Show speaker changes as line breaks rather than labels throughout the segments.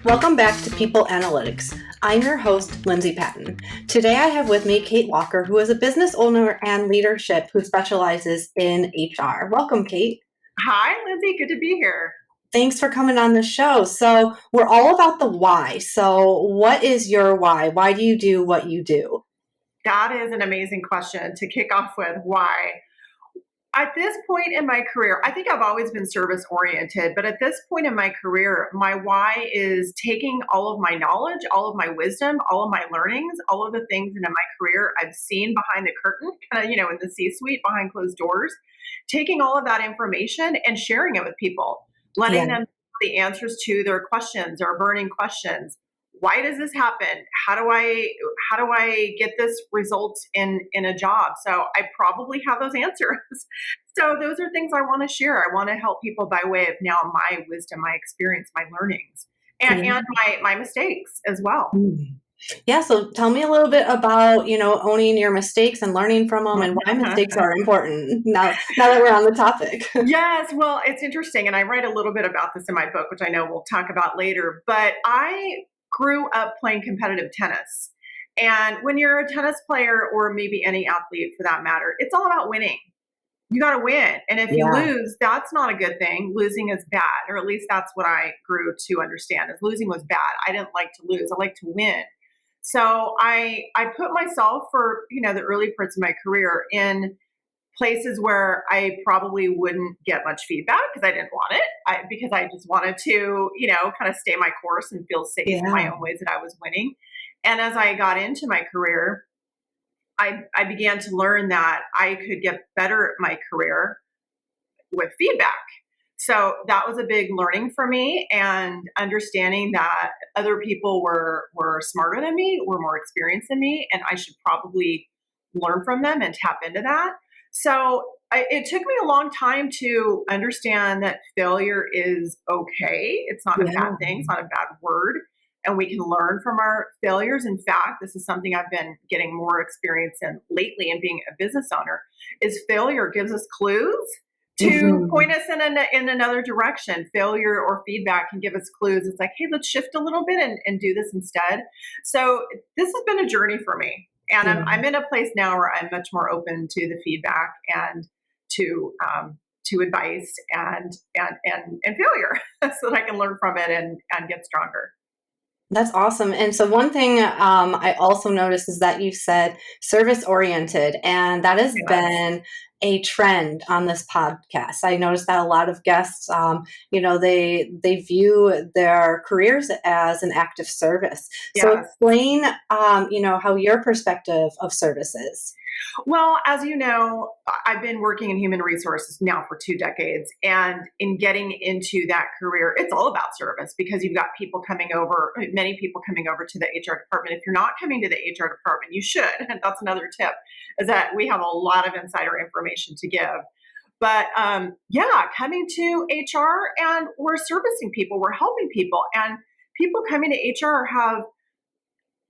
Welcome back to People Analytics. I'm your host, Lindsay Patton. Today I have with me Kate Walker, who is a business owner and leadership who specializes in HR. Welcome, Kate.
Hi, Lindsay. Good to be here.
Thanks for coming on the show. So we're all about the why. So what is your why? Why do you do what you do?
That is an amazing question to kick off with. Why? At this point in my career, I think I've always been service oriented, but at this point in my career, my why is taking all of my knowledge, all of my wisdom, all of my learnings, all of the things in my career I've seen behind the curtain, kind of, in the C-suite behind closed doors, taking all of that information and sharing it with people, letting them know the answers to their questions or burning questions. Why does this happen? How do I get this result in a job? So I probably have those answers. So those are things I want to share. I want to help people by way of now my wisdom, my experience, my learnings, and my mistakes as well.
Yeah. So tell me a little bit about, owning your mistakes and learning from them and why mistakes are important now that we're on the topic.
Yes. Well, it's interesting. And I write a little bit about this in my book, which I know we'll talk about later, but I grew up playing competitive tennis. And when you're a tennis player, or maybe any athlete for that matter, it's all about winning. You got to win. And if you lose, that's not a good thing. Losing is bad, or at least that's what I grew to understand, is losing was bad. I didn't like to lose. I like to win. So I put myself for, the early parts of my career in places where I probably wouldn't get much feedback because I didn't want it, because I just wanted to, kind of stay my course and feel safe in my own ways that I was winning. And as I got into my career, I began to learn that I could get better at my career with feedback. So that was a big learning for me, and understanding that other people were smarter than me, were more experienced than me, and I should probably learn from them and tap into that. So it took me a long time to understand that failure is okay. It's not a bad thing. It's not a bad word. And we can learn from our failures. In fact, this is something I've been getting more experience in lately in being a business owner, is failure gives us clues to point us in another direction. Failure or feedback can give us clues. It's like, hey, let's shift a little bit and do this instead. So this has been a journey for me. And I'm in a place now where I'm much more open to the feedback and to advice and failure, so that I can learn from it and get stronger.
That's awesome. And so one thing I also noticed is that you said service oriented, and that has been a trend on this podcast. I noticed that a lot of guests, they view their careers as an act of service. So explain, how your perspective of service is.
Well, as you know, I've been working in human resources now for 2 decades. And in getting into that career, it's all about service, because you've got many people coming over to the HR department. If you're not coming to the HR department, you should. And that's another tip, is that we have a lot of insider information to give. But coming to HR, and we're servicing people, we're helping people. And people coming to HR have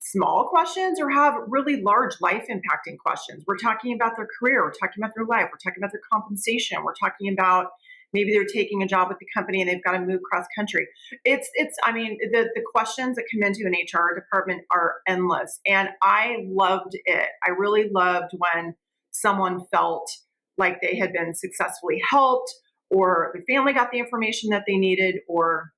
small questions or have really large life impacting questions. We're talking about their career, we're talking about their life, we're talking about their compensation, we're talking about maybe they're taking a job with the company and they've got to move cross country. The questions that come into an HR department are endless. And I loved it. I really loved when someone felt like they had been successfully helped, or the family got the information that they needed, or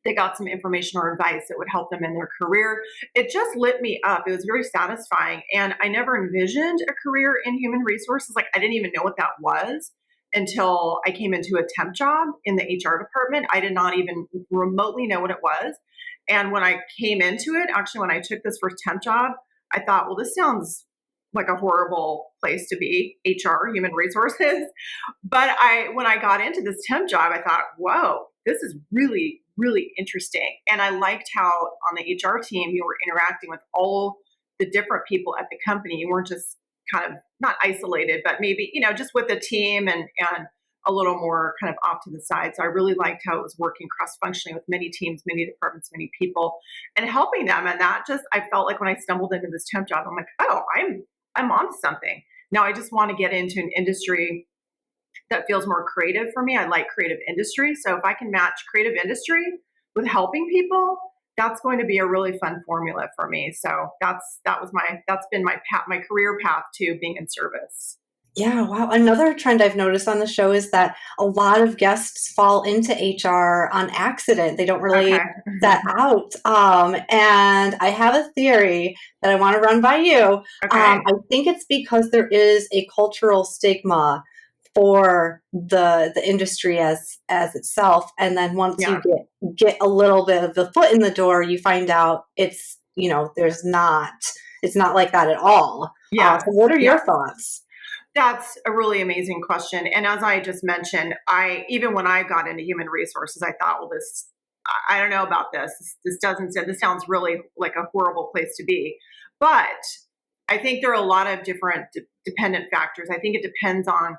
they got some information or advice that would help them in their career. It just lit me up. It was very satisfying. And I never envisioned a career in human resources. Like, I didn't even know what that was until I came into a temp job in the HR department. I did not even remotely know what it was. And when I came into it, actually, when I took this first temp job, I thought, well, this sounds like a horrible place to be, HR, human resources. But when I got into this temp job, I thought, whoa, this is really, really interesting. And I liked how on the HR team, you were interacting with all the different people at the company. You weren't just kind of not isolated, but maybe, just with the team and a little more kind of off to the side. So I really liked how it was working cross-functionally with many teams, many departments, many people, and helping them. And that just, I felt like when I stumbled into this temp job, I'm like, oh, I'm onto something. Now I just want to get into an industry that feels more creative for me. I like creative industry. So if I can match creative industry with helping people, that's going to be a really fun formula for me. So that's been my career path to being in service.
Yeah, wow. Another trend I've noticed on the show is that a lot of guests fall into HR on accident. They don't really
Okay.
set out. And I have a theory that I want to run by you.
Okay.
I think it's because there is a cultural stigma for the industry as itself. And then once you
Yeah.
get a little bit of the foot in the door, you find out it's, it's not like that at all.
Yeah.
So what are
Yeah.
your thoughts?
That's a really amazing question. And as I just mentioned, even when I got into human resources, I thought, well, I don't know about this. This sounds really like a horrible place to be. But I think there are a lot of different dependent factors. I think it depends on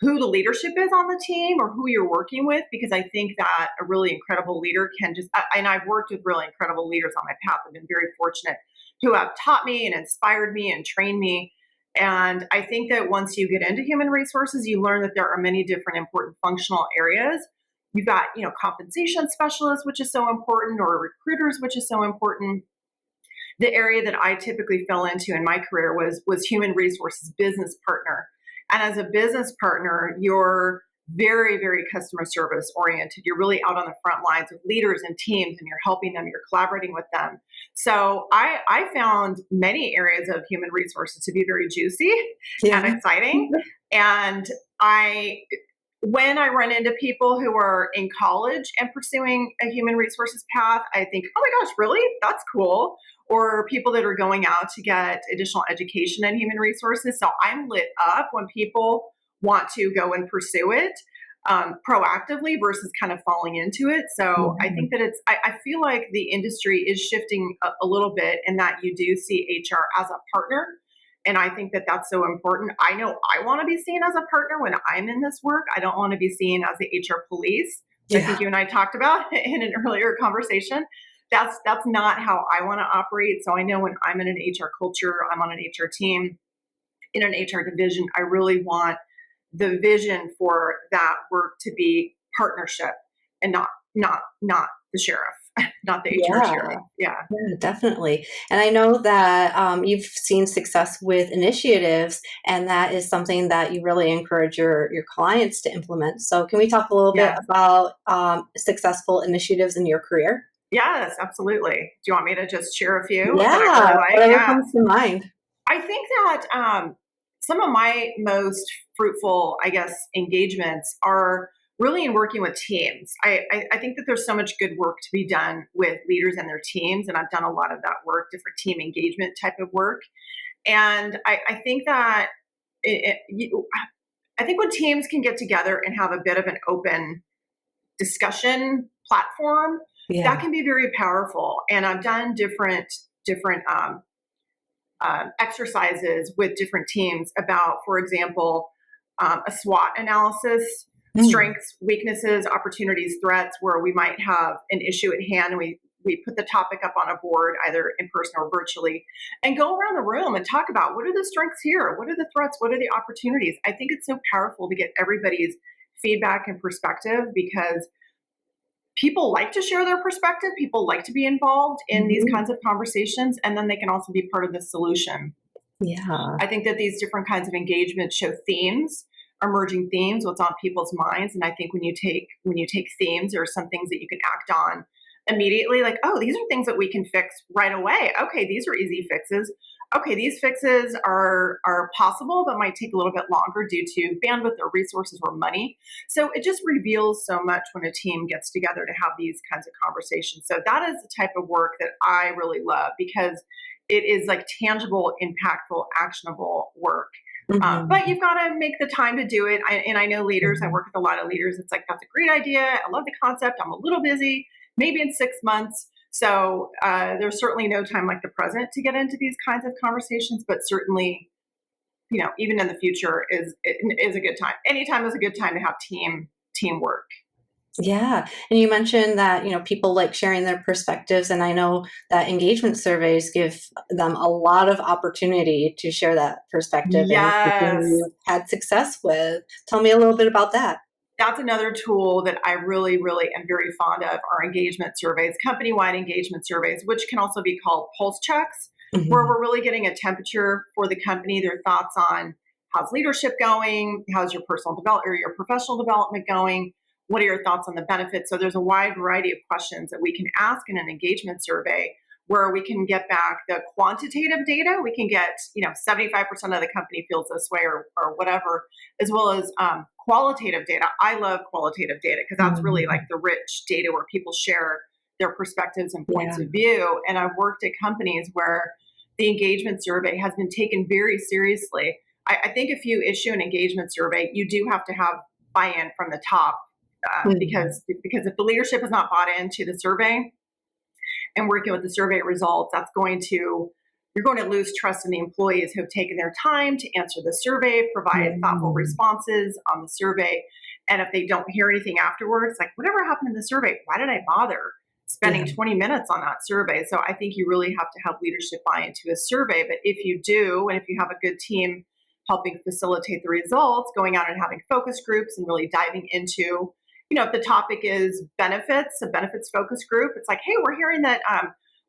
who the leadership is on the team or who you're working with, because I think that a really incredible leader can and I've worked with really incredible leaders on my path. I've been very fortunate who have taught me and inspired me and trained me. And I think that once you get into human resources, you learn that there are many different important functional areas. You've got, compensation specialists, which is so important, or recruiters, which is so important. The area that I typically fell into in my career was human resources business partner. And as a business partner, you're very, very customer service oriented. You're really out on the front lines with leaders and teams, and you're helping them, you're collaborating with them. So I found many areas of human resources to be very juicy and
Yeah.
exciting. And when I run into people who are in college and pursuing a human resources path, I think, oh my gosh, really? That's cool. Or people that are going out to get additional education in human resources. So I'm lit up when people want to go and pursue it proactively versus kind of falling into it. So I think that I feel like the industry is shifting a little bit in that you do see HR as a partner. And I think that that's so important. I know I want to be seen as a partner when I'm in this work. I don't want to be seen as the HR police.
Yeah.
I think you and I talked about in an earlier conversation. That's not how I want to operate. So I know when I'm in an HR culture, I'm on an HR team, in an HR division, I really want the vision for that work to be partnership and not the sheriff, not the HR sheriff. Yeah.
Yeah, definitely. And I know that you've seen success with initiatives, and that is something that you really encourage your clients to implement. So can we talk a little bit
Yes.
about successful initiatives in your career?
Yes, absolutely. Do you want me to just share a few that I
Yeah,
really like?
whatever
Yeah.
comes to mind.
I think that some of my most fruitful, I guess, engagements are really in working with teams. I think that there's so much good work to be done with leaders and their teams, and I've done a lot of that work, different team engagement type of work. And I think that I think when teams can get together and have a bit of an open discussion platform, that can be very powerful. And I've done different exercises with different teams about, for example, a SWOT analysis, strengths, weaknesses, opportunities, threats, where we might have an issue at hand and we put the topic up on a board, either in person or virtually, and go around the room and talk about what are the strengths here? What are the threats? What are the opportunities? I think it's so powerful to get everybody's feedback and perspective, because people like to share their perspective. People like to be involved in these kinds of conversations, and then they can also be part of the solution.
Yeah.
I think that these different kinds of engagements show themes, emerging themes, what's on people's minds. And I think when you take themes, there are some things that you can act on immediately, like, oh, these are things that we can fix right away. Okay, these are easy fixes. Okay, these fixes are possible, but might take a little bit longer due to bandwidth or resources or money. So it just reveals so much when a team gets together to have these kinds of conversations. So that is the type of work that I really love, because it is like tangible, impactful, actionable work. But you've got to make the time to do it. I know leaders, I work with a lot of leaders. It's like, that's a great idea. I love the concept. I'm a little busy, maybe in 6 months. So there's certainly no time like the present to get into these kinds of conversations, but certainly, even in the future is a good time. Anytime is a good time to have teamwork.
Yeah. And you mentioned that, people like sharing their perspectives. And I know that engagement surveys give them a lot of opportunity to share that perspective, and it's something
Yes.
you've had success with. Tell me a little bit about that.
That's another tool that I really, really am very fond of, are engagement surveys, company-wide engagement surveys, which can also be called pulse checks, where
Mhm.
we're really getting a temperature for the company, their thoughts on how's leadership going, how's your personal development or your professional development going, what are your thoughts on the benefits. So there's a wide variety of questions that we can ask in an engagement survey, where we can get back the quantitative data. We can get, 75% of the company feels this way, or whatever, as well as qualitative data. I love qualitative data because that's really like
Mhm.
the rich data where people share their perspectives and points
Yeah.
of view. And I've worked at companies where the engagement survey has been taken very seriously. I think if you issue an engagement survey, you do have to have buy-in from the top,
Mhm.
because if the leadership is not bought into the survey and working with the survey results, you're going to lose trust in the employees who have taken their time to answer the survey, provide thoughtful
Mhm.
responses on the survey. And if they don't hear anything afterwards, like, whatever happened in the survey? Why did I bother
Yeah.
spending 20 minutes on that survey? So I think you really have to have leadership buy into a survey. But if you do, and if you have a good team helping facilitate the results, going out and having focus groups and really diving into, if the topic is benefits, a benefits focus group, it's like, hey, we're hearing that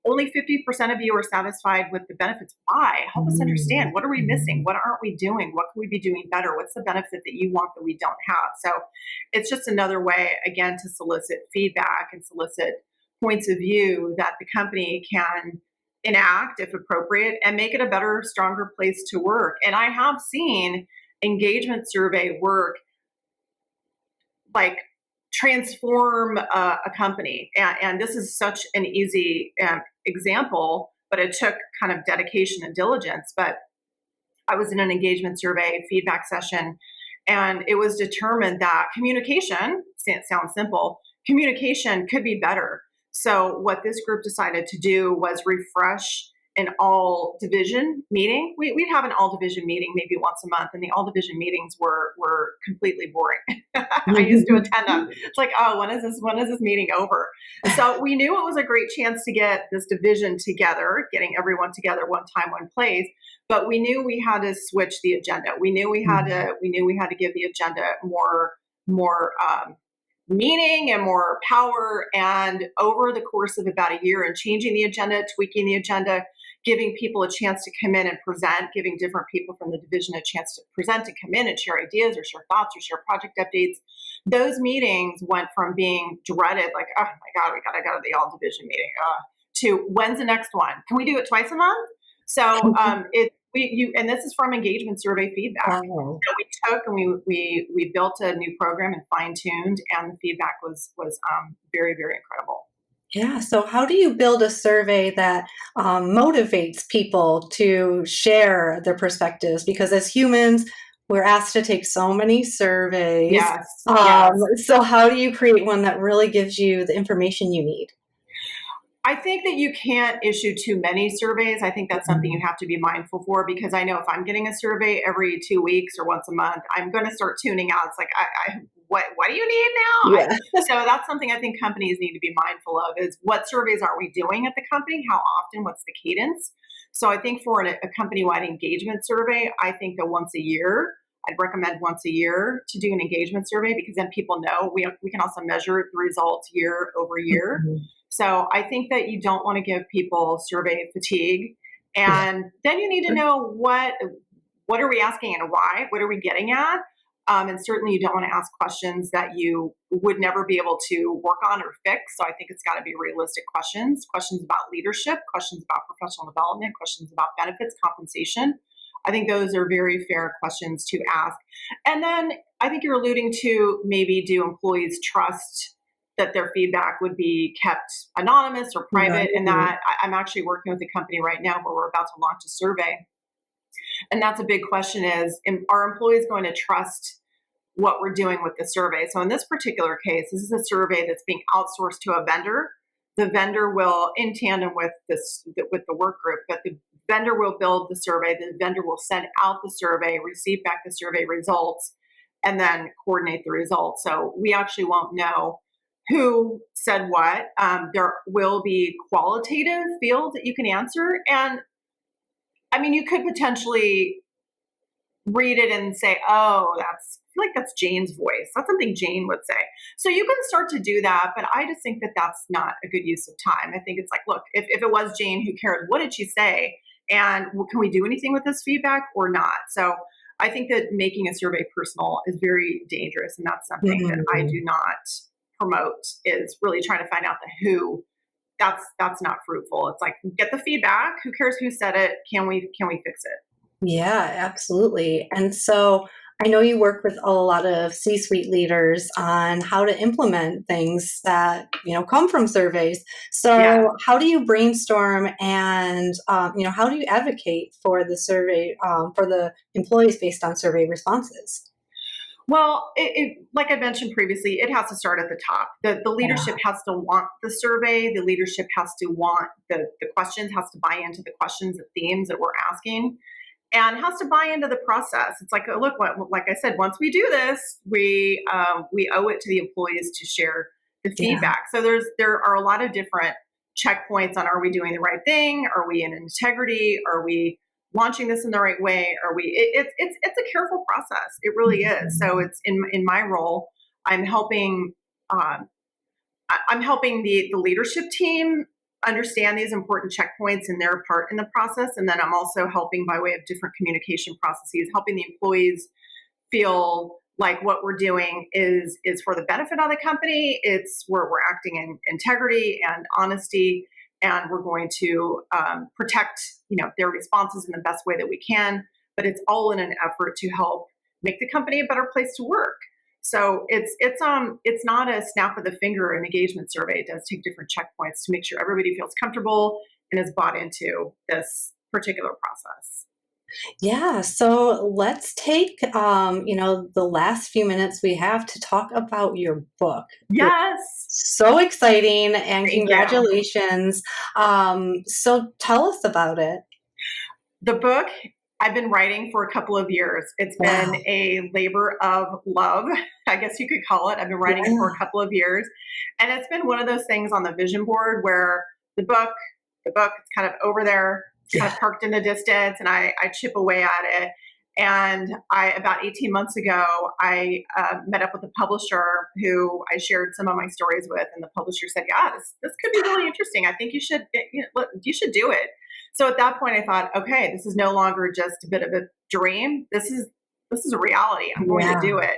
only 50% of you are satisfied with the benefits. Why? Help us understand.
Mhm.
What are we missing?
Mhm.
What aren't we doing? What can we be doing better? What's the benefit that you want that we don't have? So it's just another way, again, to solicit feedback and solicit points of view that the company can enact if appropriate and make it a better, stronger place to work. And I have seen engagement survey work like transform a company. And this is such an easy example, but it took kind of dedication and diligence. But I was in an engagement survey feedback session, and it was determined that communication, it sounds simple, communication could be better. So, what this group decided to do was refresh an all division meeting. We'd have an all division meeting maybe once a month, and the all division meetings were completely boring. I used to attend them. It's like, oh, when is this meeting over? So we knew it was a great chance to get this division together, getting everyone together one time, one place. But we knew we had to switch the agenda. We knew we had to give the agenda more meaning and more power. And over the course of about a year, and changing the agenda, tweaking the agenda, giving people a chance to come in and present, giving different people from the division a chance to present and come in and share ideas or share thoughts or share project updates. Those meetings went from being dreaded, like, oh my God, we got to go to the all division meeting, to when's the next one? Can we do it twice a month? So and this is from engagement survey feedback
Wow.
that we took, and we built a new program and fine tuned, and the feedback was very, very incredible.
Yeah. So, how do you build a survey that motivates people to share their perspectives? Because as humans, we're asked to take so many surveys.
Yes, yes.
So, how do you create one that really gives you the information you need?
I think that you can't issue too many surveys. I think that's something you
Mhm.
have to be mindful for, because I know if I'm getting a survey every 2 weeks or once a month, I'm going to start tuning out. It's like, what do you need now?
Yeah.
So that's something I think companies need to be mindful of, is what surveys are we doing at the company? How often? What's the cadence? So I think for a company-wide engagement survey, I think that once a year, I'd recommend once a year to do an engagement survey, because then people know we can also measure the results year over year.
Mhm.
So I think that you don't want to give people survey fatigue.
Yeah.
And then you need to know what are we asking and why? What are we getting at? And certainly you don't want to ask questions that you would never be able to work on or fix. So I think it's got to be realistic questions about leadership, questions about professional development, questions about benefits, compensation. I think those are very fair questions to ask. And then I think you're alluding to, maybe, do employees trust that their feedback would be kept anonymous or private? And
Right.
that I'm actually working with a company right now where we're about to launch a survey. And that's a big question, is, are employees going to trust what we're doing with the survey? So in this particular case, this is a survey that's being outsourced to a vendor. The vendor will, in tandem with the work group, but the vendor will build the survey. The vendor will send out the survey, receive back the survey results, and then coordinate the results. So we actually won't know who said what. There will be qualitative fields that you can answer. And I mean, you could potentially read it and say, oh, that's Jane's voice. That's something Jane would say. So you can start to do that, but I just think that that's not a good use of time. I think it's like, look, if it was Jane, who cared? What did she say? And can we do anything with this feedback or not? So I think that making a survey personal is very dangerous. And that's something that I do not promote, is really trying to find out the who. That's not fruitful. It's like, get the feedback. Who cares who said it? Can we fix it?
Yeah, absolutely. And so I know you work with a lot of C-suite leaders on how to implement things that, come from surveys. So
Yeah.
how do you brainstorm and, how do you advocate for the survey, for the employees based on survey responses?
Well, like I mentioned previously, it has to start at the top. The leadership has to want the survey. The leadership has to want the questions, has to buy into the questions, the themes that we're asking, and has to buy into the process. It's like, look, like I said, once we do this, we owe it to the employees to share the feedback. So there are a lot of different checkpoints on, are we doing the right thing? Are we in integrity? Are we launching this in the right way? Are we? It's a careful process. It really is. So it's in my role, I'm helping. I'm helping the leadership team understand these important checkpoints and their part in the process. And then I'm also helping by way of different communication processes, helping the employees feel like what we're doing is for the benefit of the company. It's where we're acting in integrity and honesty, and we're going to protect their responses in the best way that we can. But it's all in an effort to help make the company a better place to work. So it's not a snap of the finger engagement survey. It does take different checkpoints to make sure everybody feels comfortable and is bought into this particular process.
Yeah, so let's take the last few minutes we have to talk about your book.
Yes.
So exciting, and
Thank you.
congratulations. So tell us about it.
The book I've been writing for a couple of years. It's been a labor of love, I guess you could call it. I've been writing it for a couple of years. And it's been one of those things on the vision board where the book, it's kind of over there, kind of parked in the distance, and I chip away at it. And about 18 months ago, I met up with a publisher who I shared some of my stories with, and the publisher said, "Yeah, this could be really interesting. I think you should do it." So at that point, I thought, okay, this is no longer just a bit of a dream. This is a reality. I'm going to do it.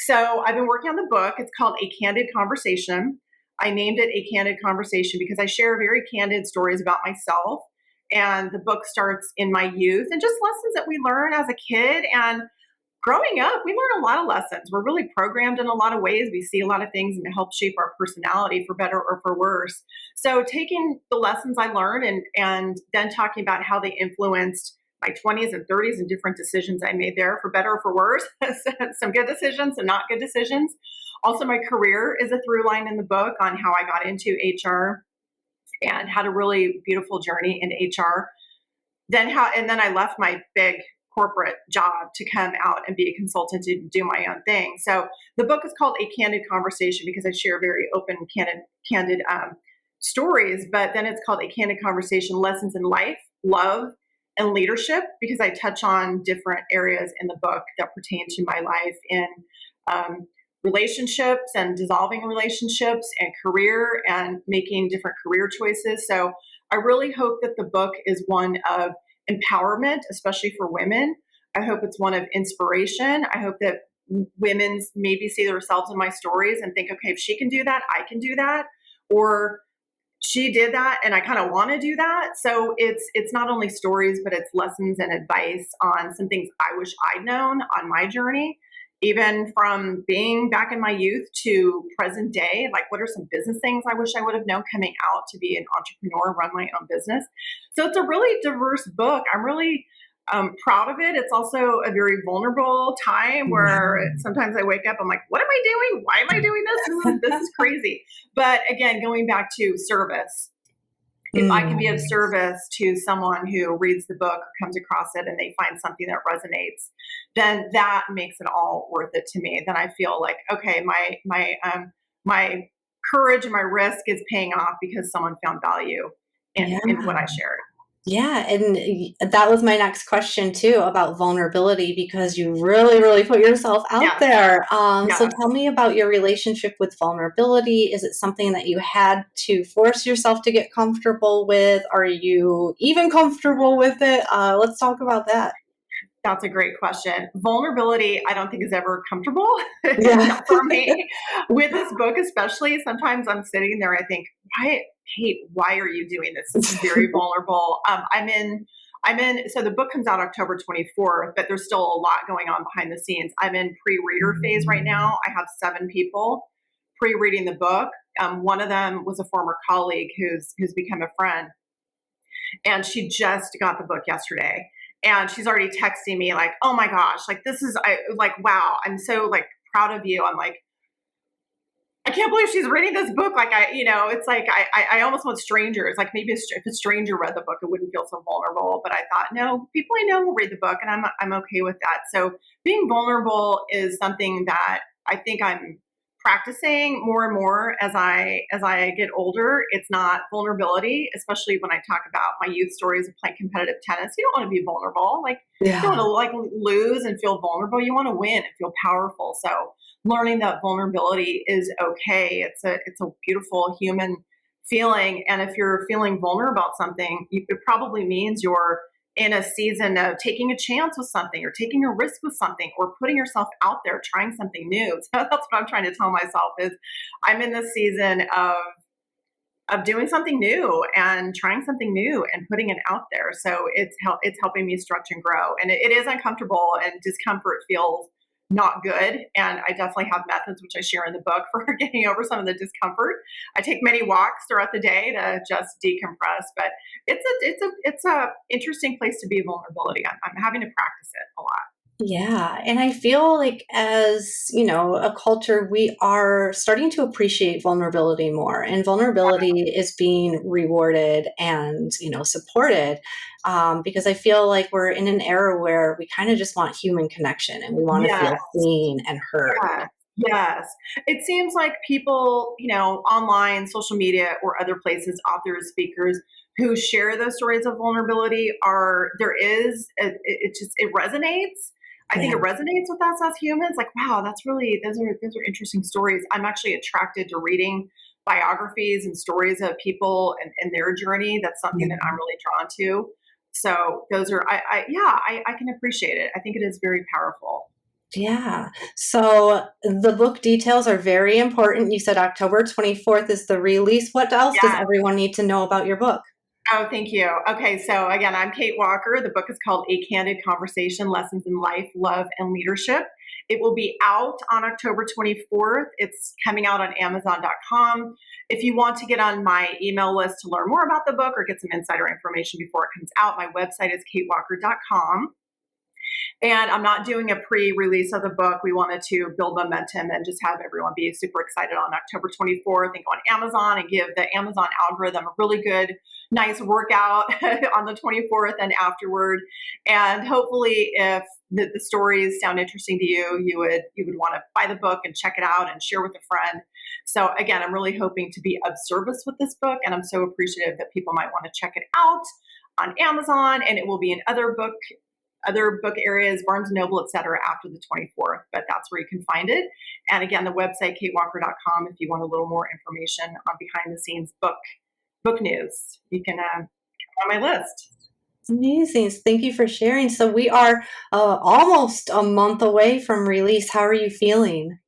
So I've been working on the book. It's called A Candid Conversation. I named it A Candid Conversation because I share very candid stories about myself. And the book starts in my youth and just lessons that we learn as a kid. And growing up, we learn a lot of lessons. We're really programmed in a lot of ways. We see a lot of things, and it helps shape our personality for better or for worse. So taking the lessons I learned and then talking about how they influenced my 20s and 30s and different decisions I made there, for better or for worse, some good decisions and not good decisions. Also, my career is a through line in the book on how I got into HR and had a really beautiful journey in HR. Then I left my big corporate job to come out and be a consultant to do my own thing. So the book is called A Candid Conversation because I share very open, candid stories. But then it's called A Candid Conversation: Lessons in Life, Love, and Leadership, because I touch on different areas in the book that pertain to my life in relationships and dissolving relationships and career and making different career choices. So I really hope that the book is one of empowerment, especially for women. I hope it's one of inspiration. I hope that women maybe see themselves in my stories and think, okay, if she can do that, I can do that. Or she did that and I kind of want to do that. So it's not only stories, but it's lessons and advice on some things I wish I'd known on my journey, even from being back in my youth to present day. Like, what are some business things I wish I would have known coming out to be an entrepreneur, run my own business? So it's a really diverse book. I'm really proud of it. It's also a very vulnerable time where sometimes I wake up, I'm like, what am I doing? Why am I doing this? This is crazy. But again, going back to service, if I can be of service to someone who reads the book or comes across it and they find something that resonates, then that makes it all worth it to me. Then I feel like, okay, my courage and my risk is paying off because someone found value
Yeah.
in what I shared.
Yeah, and that was my next question too about vulnerability because you really, really put yourself out
Yes.
there. So
Yes.
tell me about your relationship with vulnerability. Is it something that you had to force yourself to get comfortable with? Are you even comfortable with it? Let's talk about that.
That's a great question. Vulnerability, I don't think is ever comfortable.
Yeah.
Not for me. With this book, especially, sometimes I'm sitting there, I think, why, Kate, why are you doing this? This is very vulnerable. So the book comes out October 24th, but there's still a lot going on behind the scenes. I'm in pre-reader phase right now. I have 7 people pre-reading the book. One of them was a former colleague who's become a friend, and she just got the book yesterday, and she's already texting me like, oh my gosh, like this is wow, I'm so like proud of you. I'm like, I can't believe she's reading this book. Like it's like I almost want strangers, like maybe if a stranger read the book it wouldn't feel so vulnerable, but I thought, no, people I know will read the book, and I'm okay with that. So being vulnerable is something that I think I'm practicing more and more as I get older. It's not vulnerability, especially when I talk about my youth stories of playing competitive tennis. You don't want to be vulnerable. Like, you don't
Yeah.
want to like lose and feel vulnerable. You want to win and feel powerful. So learning that vulnerability is okay. It's a beautiful human feeling. And if you're feeling vulnerable about something, it probably means you're in a season of taking a chance with something or taking a risk with something or putting yourself out there, trying something new. So that's what I'm trying to tell myself is I'm in this season of doing something new and trying something new and putting it out there. So it's helping me stretch and grow. And it is uncomfortable, and discomfort feels not good. And I definitely have methods which I share in the book for getting over some of the discomfort. I take many walks throughout the day to just decompress. But it's a interesting place to be vulnerability. I'm having to practice it a lot.
Yeah, and I feel like as, a culture, we are starting to appreciate vulnerability more, and vulnerability is being rewarded and, supported, because I feel like we're in an era where we kind of just want human connection and we want to
Yes.
feel seen and heard.
Yes. Yes. It seems like people, online, social media, or other places, authors, speakers who share those stories of vulnerability it resonates. I think
Yeah.
it resonates with us as humans. Like, wow, those are interesting stories. I'm actually attracted to reading biographies and stories of people and their journey. That's something that I'm really drawn to. So those are, I can appreciate it. I think it is very powerful.
Yeah. So the book details are very important. You said October 24th is the release. What else does
Yeah.
everyone need to know about your book?
Oh, thank you. Okay, so again, I'm Kate Walker. The book is called A Candid Conversation, Lessons in Life, Love, and Leadership. It will be out on October 24th. It's coming out on Amazon.com. If you want to get on my email list to learn more about the book or get some insider information before it comes out, my website is katewalker.com. And I'm not doing a pre-release of the book. We wanted to build momentum and just have everyone be super excited on October 24th and go on Amazon and give the Amazon algorithm a really good, nice workout on the 24th and afterward. And hopefully, if the stories sound interesting to you, you would want to buy the book and check it out and share with a friend. So again, I'm really hoping to be of service with this book, and I'm so appreciative that people might want to check it out on Amazon, and it will be in other book areas, Barnes & Noble, et cetera, after the 24th, but that's where you can find it. And again, the website, katewalker.com, if you want a little more information on behind the scenes book news, you can on my list.
Amazing. Thank you for sharing. So we are almost a month away from release. How are you feeling?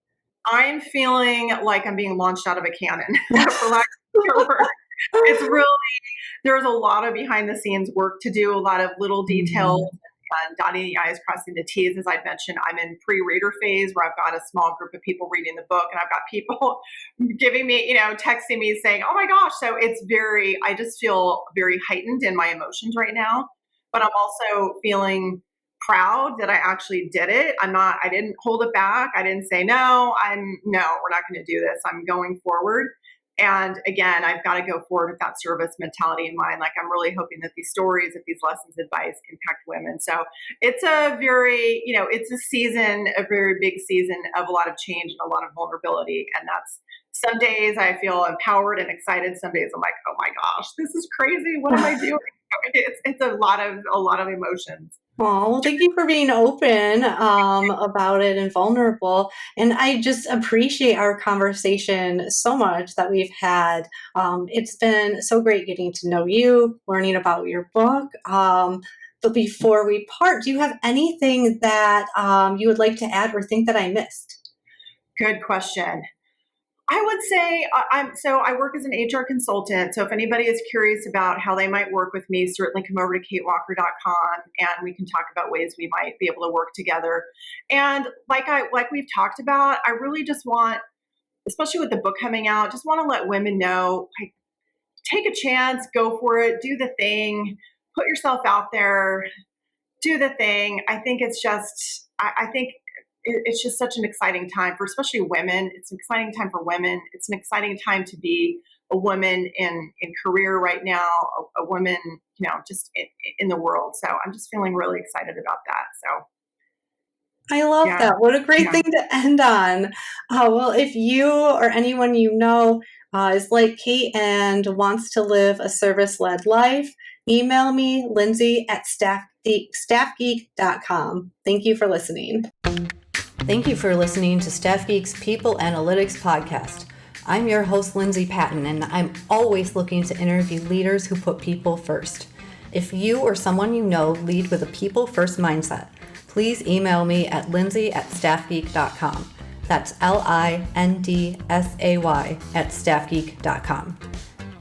I'm feeling like I'm being launched out of a cannon, for lack of a better word. It's really, there's a lot of behind the scenes work to do, a lot of little details, and dotting the I's, crossing the T's. As I mentioned, I'm in pre-reader phase where I've got a small group of people reading the book, and I've got people giving me, texting me saying, oh my gosh. So I just feel very heightened in my emotions right now, but I'm also feeling proud that I actually did it. I didn't hold it back. I didn't say, no, we're not going to do this. I'm going forward. And again, I've got to go forward with that service mentality in mind. Like, I'm really hoping that these stories, that these lessons, advice impact women. So it's a very, it's a season, a very big season of a lot of change and a lot of vulnerability. And that's, some days I feel empowered and excited. Some days I'm like, oh my gosh, this is crazy. What am I doing? It's a lot of emotions.
Oh, well, thank you for being open about it and vulnerable. And I just appreciate our conversation so much that we've had. It's been so great getting to know you, learning about your book. But before we part, do you have anything that you would like to add or think that I missed?
Good question. I would say I work as an HR consultant. So if anybody is curious about how they might work with me, certainly come over to katewalker.com and we can talk about ways we might be able to work together. And like we've talked about, I really just want, especially with the book coming out, just want to let women know, like, take a chance, go for it, do the thing, put yourself out there, do the thing. I think it's just, I think it's just such an exciting time for especially women. It's an exciting time for women. It's an exciting time to be a woman in career right now, a woman, just in the world. So I'm just feeling really excited about that. So
I love that. What a great thing to end on. Well, if you or anyone you know is like Kate and wants to live a service-led life, email me, Lindsay at StaffGeek.com. Thank you for listening. Thank you for listening to StaffGeek's People Analytics Podcast. I'm your host, Lindsay Patton, and I'm always looking to interview leaders who put people first. If you or someone you know lead with a people-first mindset, please email me at lindsay@staffgeek.com. That's LINDSAY at staffgeek.com.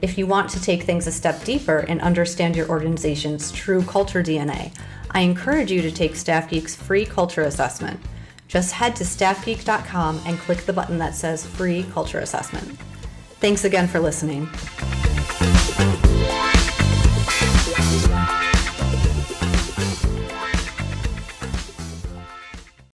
If you want to take things a step deeper and understand your organization's true culture DNA, I encourage you to take StaffGeek's free culture assessment. Just head to staffgeek.com and click the button that says Free Culture Assessment. Thanks again for listening.